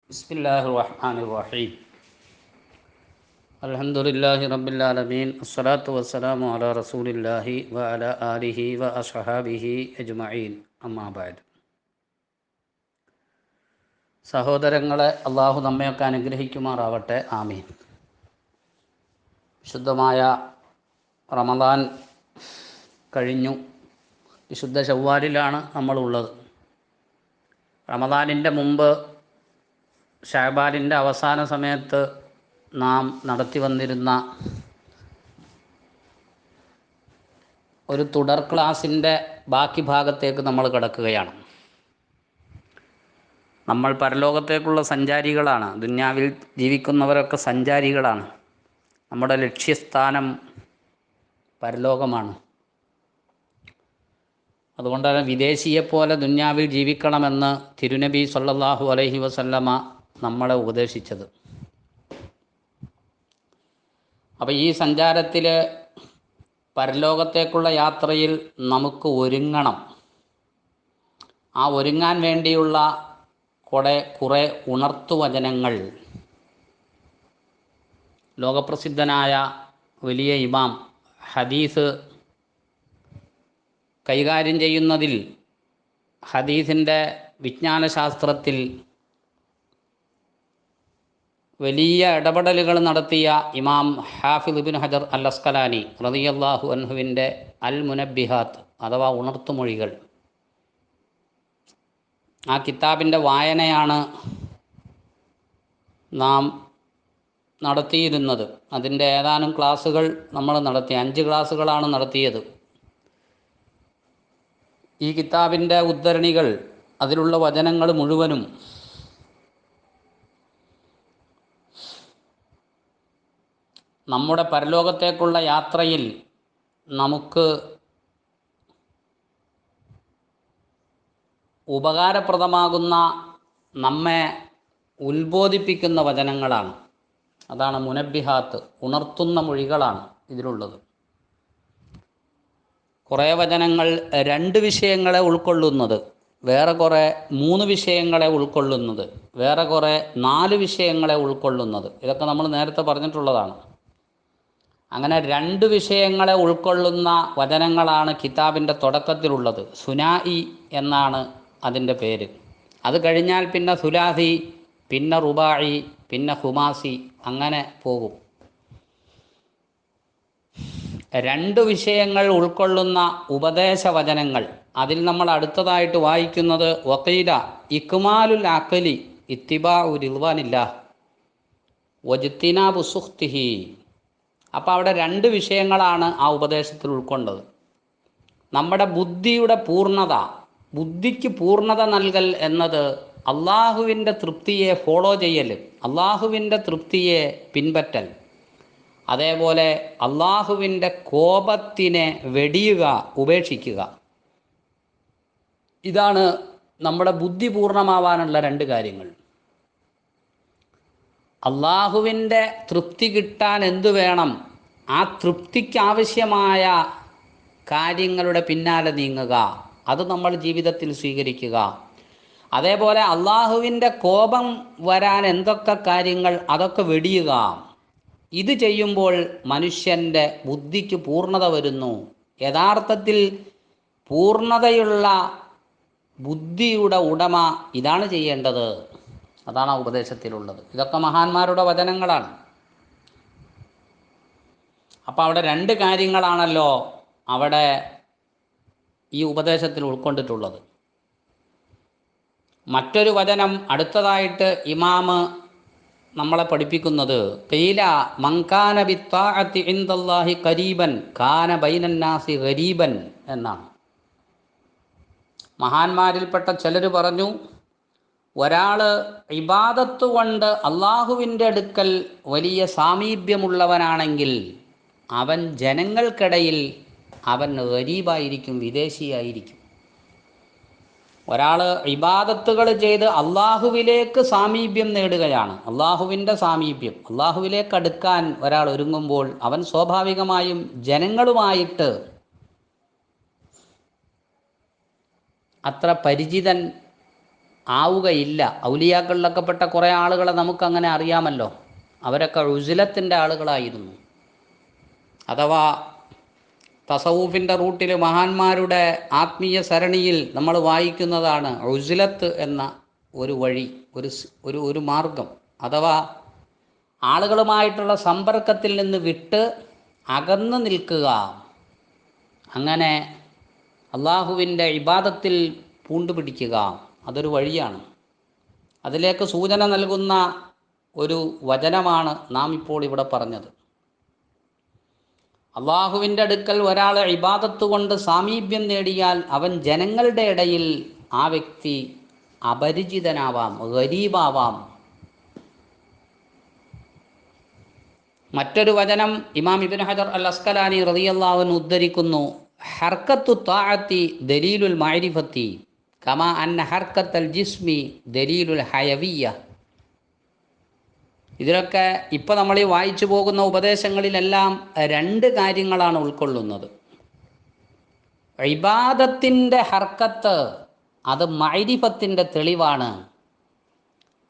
ബിസ്മില്ലാഹിർ റഹ്മാനിർ റഹീം. അൽഹംദുലില്ലാഹി റബ്ബിൽ ആലമീൻ. അസ്സലാത്തു വസ്സലാമു അലാ റസൂലില്ലാഹി വ അലാ ആലിഹി വ അസ്ഹാബിഹി അജ്മഈൻ. അമ്മാ ബഅദ്. സഹോദരങ്ങളെ, അള്ളാഹു നമ്മയൊക്കെ അനുഗ്രഹിക്കുമാറാവട്ടെ. ആമീൻ. വിശുദ്ധമായ റമദാൻ കഴിഞ്ഞു. വിശുദ്ധ ശവ്വാലിലാണ് നമ്മളുള്ളത്. റമദാനിൻ്റെ മുമ്പ് ശഅബാനിൻ്റെ അവസാന സമയത്ത് നാം നടത്തി വന്നിരുന്ന ഒരു തുടർ ക്ലാസിൻ്റെ ബാക്കി ഭാഗത്തേക്ക് നമ്മൾ കിടക്കുകയാണ്. നമ്മൾ പരലോകത്തേക്കുള്ള സഞ്ചാരികളാണ്. ദുന്യാവിൽ ജീവിക്കുന്നവരൊക്കെ സഞ്ചാരികളാണ്. നമ്മുടെ ലക്ഷ്യസ്ഥാനം പരലോകമാണ്. അതുകൊണ്ടാണ് വിദേശിയെപ്പോലെ ദുന്യാവിൽ ജീവിക്കണമെന്ന് തിരുനബി സല്ലല്ലാഹു അലൈഹി വസല്ലമ നമ്മളെ ഉപദേശിച്ചത്. അപ്പോൾ ഈ സഞ്ചാരത്തിൽ, പരലോകത്തേക്കുള്ള യാത്രയിൽ നമുക്ക് ഒരുങ്ങണം. ആ ഒരുങ്ങാൻ വേണ്ടിയുള്ള കുറേ ഉണർത്തുവചനങ്ങൾ ലോകപ്രസിദ്ധനായ വലിയ ഇമാം ഹദീസ് കൈകാര്യം ചെയ്യുന്നതിൽ, ഹദീസിൻ്റെ വിജ്ഞാനശാസ്ത്രത്തിൽ വലിയ ഇടപെടലുകൾ നടത്തിയ ഇമാം ഹാഫിദ് ഇബ്നു ഹജർ അൽ അസ്കലാനി റളിയല്ലാഹു അൻഹുവിൻ്റെ അൽ മുനബ്ബിഹാത്ത് അഥവാ ഉണർത്തുമൊഴികൾ, ആ കിതാബിൻ്റെ വായനയാണ് നാം നടത്തിയിരുന്നത്. അതിൻ്റെ ഏതാനും ക്ലാസ്സുകൾ നമ്മൾ നടത്തി. 5 ക്ലാസ്സുകളാണ് നടത്തിയത്. ഈ കിതാബിൻ്റെ ഉദ്ധരണികൾ, അതിലുള്ള വചനങ്ങൾ മുഴുവനും നമ്മുടെ പരലോകത്തേക്കുള്ള യാത്രയിൽ നമുക്ക് ഉപകാരപ്രദമാകുന്ന, നമ്മെ ഉത്ബോധിപ്പിക്കുന്ന വചനങ്ങളാണ്. അതാണ് മുനബ്ബിഹാത്ത്, ഉണർത്തുന്ന മൊഴികളാണ് ഇതിലുള്ളത്. കുറേ വചനങ്ങൾ 2 വിഷയങ്ങളെ ഉൾക്കൊള്ളുന്നത്, വേറെ കുറേ 3 വിഷയങ്ങളെ ഉൾക്കൊള്ളുന്നത്, വേറെ കുറേ 4 വിഷയങ്ങളെ ഉൾക്കൊള്ളുന്നത്. ഇതൊക്കെ നമ്മൾ നേരത്തെ പറഞ്ഞിട്ടുള്ളതാണ്. അങ്ങനെ 2 വിഷയങ്ങളെ ഉൾക്കൊള്ളുന്ന വചനങ്ങളാണ് കിതാബിൻ്റെ തുടക്കത്തിലുള്ളത്. സുനാഇ എന്നാണ് അതിൻ്റെ പേര്. അത് കഴിഞ്ഞാൽ പിന്നെ സുലാസി, പിന്നെ റുബാഇ, പിന്നെ ഹുമാസി, അങ്ങനെ പോകും. 2 വിഷയങ്ങൾ ഉൾക്കൊള്ളുന്ന ഉപദേശവചനങ്ങൾ. അതിൽ നമ്മൾ അടുത്തതായിട്ട് വായിക്കുന്നത് വഖീല ഇക്മാലുൽ അഖലി ഇത്തിബാഉ റിദ്വാനില്ലാഹ് വജ്തിനാബു സുഖ്തിഹി. അപ്പോൾ അവിടെ 2 വിഷയങ്ങളാണ് ആ ഉപദേശത്തിൽ ഉൾക്കൊണ്ടത്. നമ്മുടെ ബുദ്ധിയുടെ പൂർണ്ണത, ബുദ്ധിക്ക് പൂർണ്ണത നൽകൽ എന്നത് അള്ളാഹുവിൻ്റെ തൃപ്തിയെ ഫോളോ ചെയ്യൽ, അള്ളാഹുവിൻ്റെ തൃപ്തിയെ പിൻപറ്റൽ. അതേപോലെ അള്ളാഹുവിൻ്റെ കോപത്തിനെ വെടിയുക, ഉപേക്ഷിക്കുക. ഇതാണ് നമ്മുടെ ബുദ്ധി പൂർണ്ണമാവാനുള്ള 2 കാര്യങ്ങൾ. അള്ളാഹുവിൻ്റെ തൃപ്തി കിട്ടാൻ എന്തു വേണം? ആ തൃപ്തിക്ക് ആവശ്യമായ കാര്യങ്ങളുടെ പിന്നാലെ നീങ്ങുക, അത് നമ്മൾ ജീവിതത്തിൽ സ്വീകരിക്കുക. അതേപോലെ അള്ളാഹുവിൻ്റെ കോപം വരാൻ എന്തൊക്കെ കാര്യങ്ങൾ, അതൊക്കെ വെടിയുക. ഇത് ചെയ്യുമ്പോൾ മനുഷ്യൻ്റെ ബുദ്ധിക്ക് പൂർണ്ണത വരുന്നു. യഥാർത്ഥത്തിൽ പൂർണ്ണതയുള്ള ബുദ്ധിയുടെ ഉടമ ഇതാണ് ചെയ്യേണ്ടത്. അതാണ് ആ ഉപദേശത്തിലുള്ളത്. ഇതൊക്കെ മഹാന്മാരുടെ വചനങ്ങളാണ്. അപ്പോൾ അവിടെ 2 കാര്യങ്ങളാണല്ലോ അവിടെ ഈ ഉപദേശത്തിൽ ഉൾക്കൊണ്ടിട്ടുള്ളത്. മറ്റൊരു വചനം അടുത്തതായിട്ട് ഇമാമ് നമ്മളെ പഠിപ്പിക്കുന്നത് ഖീല മൻകാന ബിത്താഅത്തി ഇൻദല്ലാഹി ഖരീബൻ കാന ബൈനന്നാസി ഗരീബൻ എന്നാണ്. മഹാന്മാരിൽപ്പെട്ട ചിലർ പറഞ്ഞു, ഒരാൾ ഇബാദത്ത് കൊണ്ട് അള്ളാഹുവിൻ്റെ അടുക്കൽ വലിയ സാമീപ്യമുള്ളവനാണെങ്കിൽ അവൻ ജനങ്ങൾക്കിടയിൽ അവൻ ഗരീബായിരിക്കും, വിദേശിയായിരിക്കും. ഒരാൾ ഇബാദത്തുകൾ ചെയ്ത് അള്ളാഹുവിലേക്ക് സാമീപ്യം നേടുകയാണ്, അള്ളാഹുവിൻ്റെ സാമീപ്യം, അള്ളാഹുവിലേക്ക് അടുക്കാൻ ഒരാൾ ഒരുങ്ങുമ്പോൾ അവൻ സ്വാഭാവികമായും ജനങ്ങളുമായിട്ട് അത്ര പരിചിതൻ ആവുകയില്ല. ഔലിയാക്കളിലൊക്കെ പെട്ട കുറേ ആളുകളെ നമുക്കങ്ങനെ അറിയാമല്ലോ. അവരൊക്കെ ഉസിലത്തിൻ്റെ ആളുകളായിരുന്നു. അഥവാ തസവൂഫിൻ്റെ റൂട്ടിൽ മഹാന്മാരുടെ ആത്മീയ സരണിയിൽ നമ്മൾ വായിക്കുന്നതാണ് ഉസിലത്ത് എന്ന ഒരു വഴി, ഒരു മാർഗം. അഥവാ ആളുകളുമായിട്ടുള്ള സമ്പർക്കത്തിൽ നിന്ന് വിട്ട് അകന്നു നിൽക്കുക. അങ്ങനെ അള്ളാഹുവിൻ്റെ ഇബാദത്തിൽ പൂണ്ടുപിടിക്കുക. അതൊരു വഴിയാണ്. അതിലേക്ക് സൂചന നൽകുന്ന ഒരു വചനമാണ് നാം ഇപ്പോൾ ഇവിടെ പറഞ്ഞത്. അള്ളാഹുവിൻ്റെ അടുക്കൽ ഒരാൾ ഇബാദത്ത് കൊണ്ട് സാമീപ്യം നേടിയാൽ അവൻ ജനങ്ങളുടെ ഇടയിൽ ആ വ്യക്തി അപരിചിതനാവാം, ഗരീബാവാം. മറ്റൊരു വചനം ഇമാം ഇബ്നു ഹജർ അൽ അസ്കലാനി റളിയല്ലാഹു അൻഹു ഉദ്ധരിക്കുന്നു. ഹർക്കത്തു താഅത്തി ദലീലുൽ മഅരിഫത്തി കമാ അന്ന ഹർക്കത്തൽ ജിസ്മി ദലീലുൽ ഹയവിയ്യ. ഇതിലൊക്കെ ഇപ്പോൾ നമ്മൾ ഈ വായിച്ചു പോകുന്ന ഉപദേശങ്ങളിലെല്ലാം രണ്ട് കാര്യങ്ങളാണ് ഉൾക്കൊള്ളുന്നത്. ഇബാദത്തിൻ്റെ ഹർക്കത്ത് അത് മഅരിഫത്തിൻ്റെ തെളിവാണ്.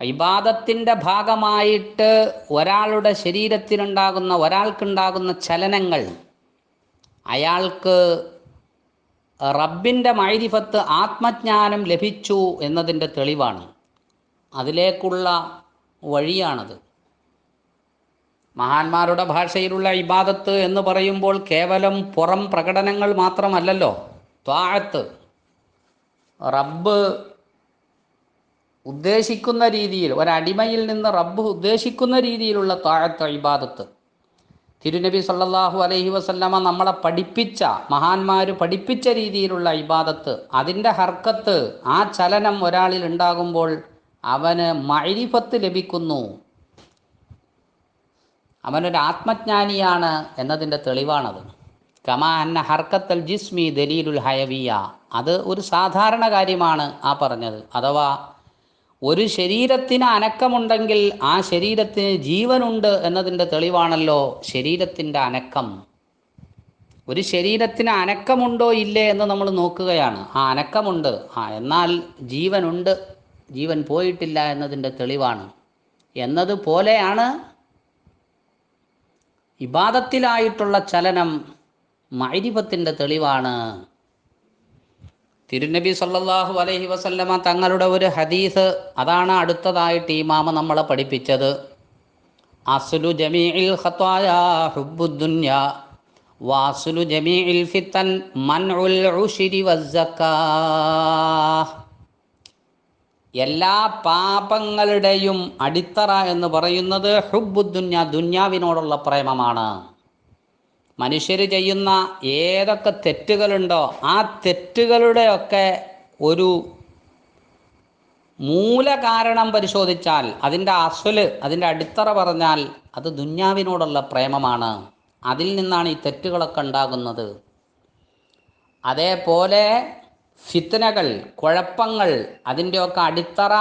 ഇബാദത്തിൻ്റെ ഭാഗമായിട്ട് ഒരാൾക്കുണ്ടാകുന്ന ചലനങ്ങൾ അയാൾക്ക് റബ്ബിൻ്റെ മഅരിഫത്ത് ആത്മജ്ഞാനം ലഭിച്ചു എന്നതിൻ്റെ തെളിവാണ്. അതിലേക്കുള്ള വഴിയാണത്. മഹാന്മാരുടെ ഭാഷയിലുള്ള ഇബാദത്ത് എന്ന് പറയുമ്പോൾ കേവലം പുറം പ്രകടനങ്ങൾ മാത്രമല്ലല്ലോ. ത്വാഅത്ത്, റബ്ബ് ഉദ്ദേശിക്കുന്ന രീതിയിൽ, ഒരടിമയിൽ നിന്ന് റബ്ബ് ഉദ്ദേശിക്കുന്ന രീതിയിലുള്ള ത്വാഅത്ത്, ഇബാദത്ത്. തിരുനബി സല്ലല്ലാഹു അലൈഹി വസല്ലമ നമ്മളെ പഠിപ്പിച്ച, മഹാന്മാർ പഠിപ്പിച്ച രീതിയിലുള്ള ഇബാദത്ത്, അതിൻ്റെ ഹർക്കത്ത്, ആ ചലനം ഒരാളിൽ ഉണ്ടാകുമ്പോൾ അവന് മഅരിഫത്ത് ലഭിക്കുന്നു, അവനൊരു ആത്മജ്ഞാനിയാണ് എന്നതിൻ്റെ തെളിവാണത്. കമാ അന്ന ഹർക്കത്തൽ ജിസ്മി ദലീലുൽ ഹയവിയ. അത് ഒരു സാധാരണ കാര്യമാണ് ആ പറഞ്ഞത്. അഥവാ ഒരു ശരീരത്തിന് അനക്കമുണ്ടെങ്കിൽ ആ ശരീരത്തിന് ജീവനുണ്ട് എന്നതിൻ്റെ തെളിവാണല്ലോ ശരീരത്തിൻ്റെ അനക്കം. ഒരു ശരീരത്തിന് അനക്കമുണ്ടോ ഇല്ലേ എന്ന് നമ്മൾ നോക്കുകയാണ്. ആ അനക്കമുണ്ട്, എന്നാൽ ജീവനുണ്ട്, ജീവൻ പോയിട്ടില്ല എന്നതിൻ്റെ തെളിവാണ്. എന്നതുപോലെയാണ് ഇബാദത്തിലായിട്ടുള്ള ചലനം മഅരിഫത്തിൻ്റെ തെളിവാണ്. തിരുനബി സല്ലല്ലാഹു അലൈഹി വസല്ലമ തങ്ങളുടെ ഒരു ഹദീസ്, അതാണ് അടുത്തതായിട്ട് ഇമാമ നമ്മളെ പഠിപ്പിച്ചത്. അസ്ലു ജമീഇൽ ഖതായാ ഹുബ്ബുദ്ദുനിയ വാസ്ലു ജമീഇൽ ഫിത്തൻ മൻഉൽ ഉശ്രി വസ്സക്കാഹ്. എല്ലാ പാപങ്ങളുടെയും അടിത്തറ എന്ന് പറയുന്നത് ഹുബ്ബുദ്ദുനിയ, ദുന്യാവിനോടുള്ള പ്രേമമാണ്. മനുഷ്യർ ചെയ്യുന്ന ഏതൊക്കെ തെറ്റുകളുണ്ടോ ആ തെറ്റുകളുടെയൊക്കെ ഒരു മൂലകാരണം പരിശോധിച്ചാൽ, അതിൻ്റെ അസ്വല്, അതിൻ്റെ അടിത്തറ പറഞ്ഞാൽ അത് ദുന്യാവിനോടുള്ള പ്രേമമാണ്. അതിൽ നിന്നാണ് ഈ തെറ്റുകളൊക്കെ ഉണ്ടാകുന്നത്. അതേപോലെ ഫിത്നകൾ, കുഴപ്പങ്ങൾ, അതിൻ്റെയൊക്കെ അടിത്തറ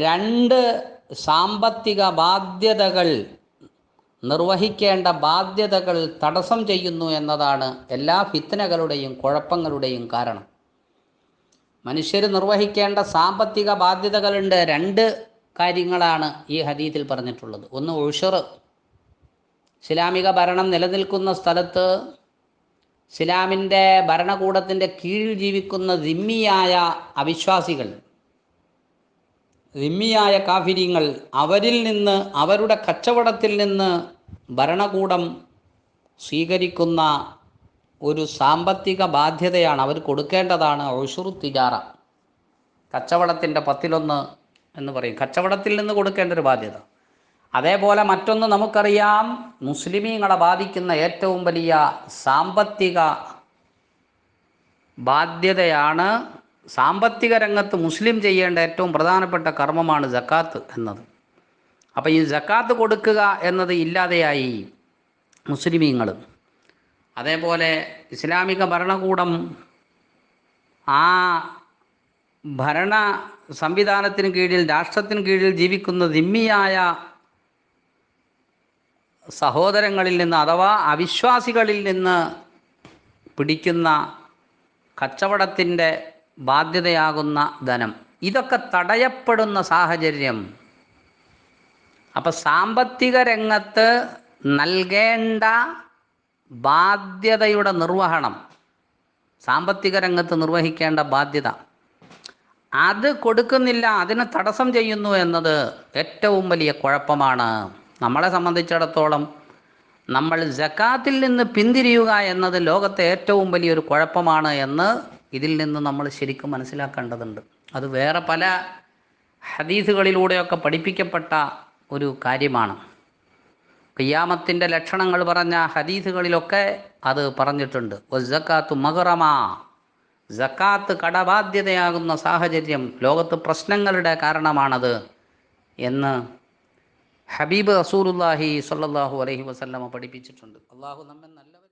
രണ്ട് സാമ്പത്തിക ബാധ്യതകൾ, നിർവഹിക്കേണ്ട ബാധ്യതകൾ തടസ്സം ചെയ്യുന്നു എന്നതാണ് എല്ലാ ഫിത്നകളുടെയും കുഴപ്പങ്ങളുടെയും കാരണം. മനുഷ്യർ നിർവഹിക്കേണ്ട സാമ്പത്തിക ബാധ്യതകളുണ്ട്. രണ്ട് കാര്യങ്ങളാണ് ഈ ഹദീസിൽ പറഞ്ഞിട്ടുള്ളത്. ഒന്ന് ഉഷർ, ഇസ്ലാമിക ഭരണം നിലനിൽക്കുന്ന സ്ഥലത്ത് ഇസ്ലാമിൻ്റെ ഭരണകൂടത്തിൻ്റെ കീഴിൽ ജീവിക്കുന്ന ദിമ്മിയായ അവിശ്വാസികൾ, ദിമ്മിയായ കാഫിര്യങ്ങൾ, അവരിൽ നിന്ന്, അവരുടെ കച്ചവടത്തിൽ നിന്ന് ഭരണകൂടം സ്വീകരിക്കുന്ന ഒരു സാമ്പത്തിക ബാധ്യതയാണ്, അവർ കൊടുക്കേണ്ടതാണ് ഉശുറു തിജാറ. കച്ചവടത്തിൻ്റെ 10 എന്ന് പറയും, കച്ചവടത്തിൽ നിന്ന് കൊടുക്കേണ്ട ഒരു ബാധ്യത. അതേപോലെ മറ്റൊന്ന് നമുക്കറിയാം, മുസ്ലിമീങ്ങളെ ബാധിക്കുന്ന ഏറ്റവും വലിയ സാമ്പത്തിക ബാധ്യതയാണ്, സാമ്പത്തിക രംഗത്ത് മുസ്ലിം ചെയ്യേണ്ട ഏറ്റവും പ്രധാനപ്പെട്ട കർമ്മമാണ് സക്കാത്ത് എന്നത്. അപ്പോൾ ഈ സക്കാത്ത് കൊടുക്കുക എന്നത് ഇല്ലാതെയായി മുസ്ലിമീങ്ങൾ. അതേപോലെ ഇസ്ലാമിക ഭരണകൂടം ആ ഭരണ സംവിധാനത്തിന് കീഴിൽ, രാഷ്ട്രത്തിന് കീഴിൽ ജീവിക്കുന്ന ദിമ്മിയായ സഹോദരങ്ങളിൽ നിന്ന് അഥവാ അവിശ്വാസികളിൽ നിന്ന് പിടിക്കുന്ന കച്ചവടത്തിൻ്റെ ബാധ്യതയാകുന്ന ധനം, ഇതൊക്കെ തടയപ്പെടുന്ന സാഹചര്യം. അപ്പം സാമ്പത്തിക രംഗത്ത് നൽകേണ്ട ബാധ്യതയുടെ നിർവഹണം, സാമ്പത്തിക രംഗത്ത് നിർവഹിക്കേണ്ട ബാധ്യത അത് കൊടുക്കുന്നില്ല, അതിന് തടസ്സം ചെയ്യുന്നു എന്നത് ഏറ്റവും വലിയ കുഴപ്പമാണ്. നമ്മളെ സംബന്ധിച്ചിടത്തോളം നമ്മൾ സക്കാത്തിൽ നിന്ന് പിന്തിരിയുക എന്നത് ലോകത്തെ ഏറ്റവും വലിയൊരു കുഴപ്പമാണ് എന്ന് ഇതിൽ നിന്ന് നമ്മൾ ശരിക്കും മനസ്സിലാക്കേണ്ടതുണ്ട്. അത് വേറെ പല ഹദീസുകളിലൂടെയൊക്കെ പഠിപ്പിക്കപ്പെട്ട ഒരു കാര്യമാണ്. ഖിയാമത്തിൻ്റെ ലക്ഷണങ്ങൾ പറഞ്ഞ ഹദീസുകളിലൊക്കെ അത് പറഞ്ഞിട്ടുണ്ട്. വസ്സക്കാത്തു മഗ്റമ, സക്കാത്ത് കടബാധ്യതയാകുന്ന സാഹചര്യം ലോകത്ത് പ്രശ്നങ്ങളുടെ കാരണമാണത് എന്ന് ഹബീബ് റസൂലുള്ളാഹി സ്വല്ലല്ലാഹു അലൈഹി വസല്ലമ പഠിപ്പിച്ചിട്ടുണ്ട്. അള്ളാഹു നമ്മെ നല്ലവരെ